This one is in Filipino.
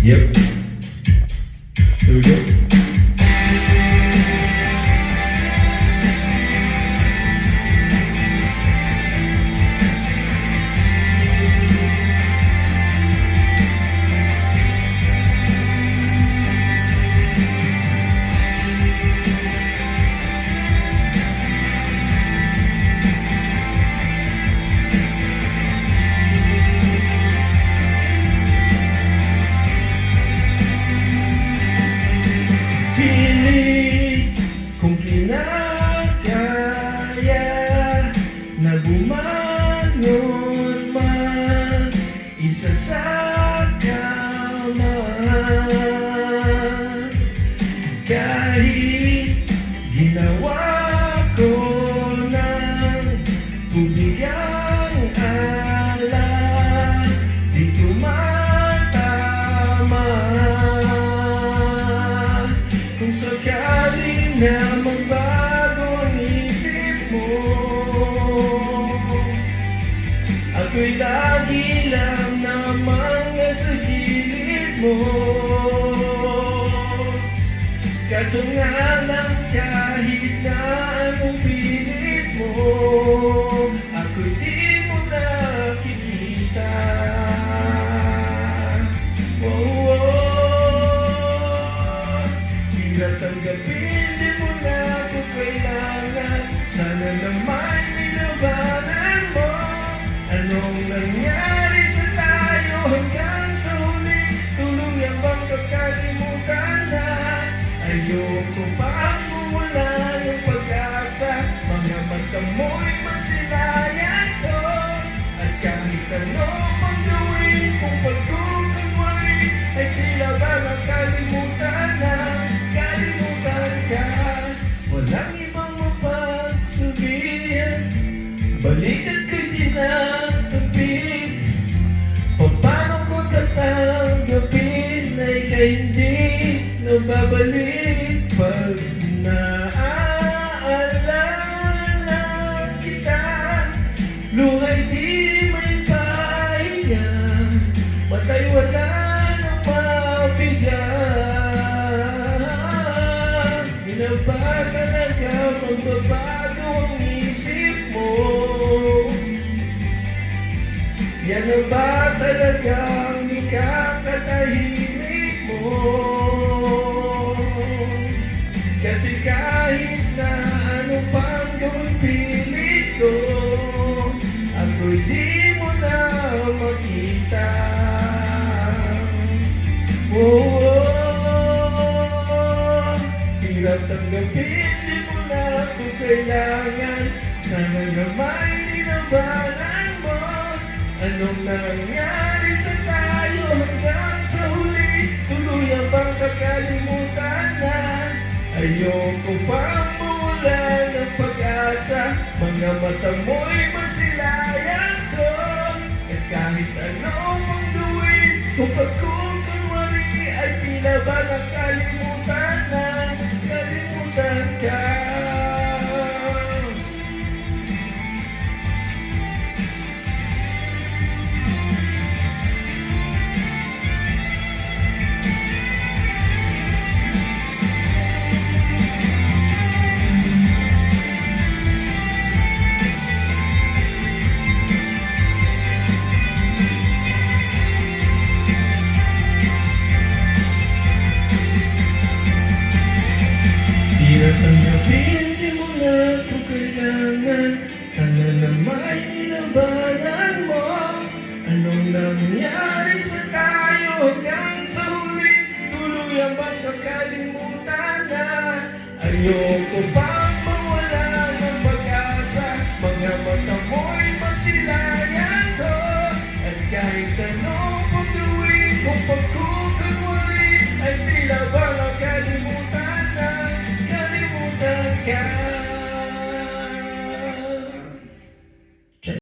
Yep. Here we go. Pilit kung kinakaya na bumangon man isa sa kaman. Kahit ginawa ko ng tubig ang alak, di tumatama. Kung sakaling na magbago ang isip mo, ako'y lagi lang namang nasa gilid mo. Kaso nga lang kahit na anong pilit mo, ako'y di mo nakikita. Hirap tanggapin, di mo na ako kailangan. Sana naman nilabanan mo. Anong nangyari sa tayo hanggang sa huli? Tuluyan bang kakalimutan na? Ayoko pang mawala ng pag-asa. Mga mata mo'y masilayan ko. At kahit ano pang gawin, kung pagkukunwari ay tila ba nakalimutan na. Walang ibang mapagsabihan, balikat ko'y tinatapik. Paano ko tatanggapin na ika'y hindi nababalik? Pag naaalala kita, luha'y di may pahinga, mata'y wala nang mabigyan. Yan na ba talaga magbabago ang isip mo? Yan na ba talaga ang ikakatahimik mo? Kasi kahit na ano pang gawin pilit ko, ako'y di mo na makita. Hirap tanggapin, di mo na ako kailangan. Sana naman nilabanan mo. Anong nangyari sa tayo hanggang sa huli? Tuluyan bang kakalimutan na? Ayoko pang mawala ng pag-asa. Mga mata mo'y masilayan ko. At kahit ano mong gawin, kung pagkukunwari ay tila ba nakalimutan na? Kalimutan ka. Hirap tanggapin, di mo na ako kailangan. Sana naman nilabanan mo. Anong nangyari sa tayo hanggang sa huli? Tuluyan bang kakalimutan na? Ayoko pang mawala ng pag-asa. Mga mata mo'y masilayan ko. At kahit anong pag-uwi kung pagkulit,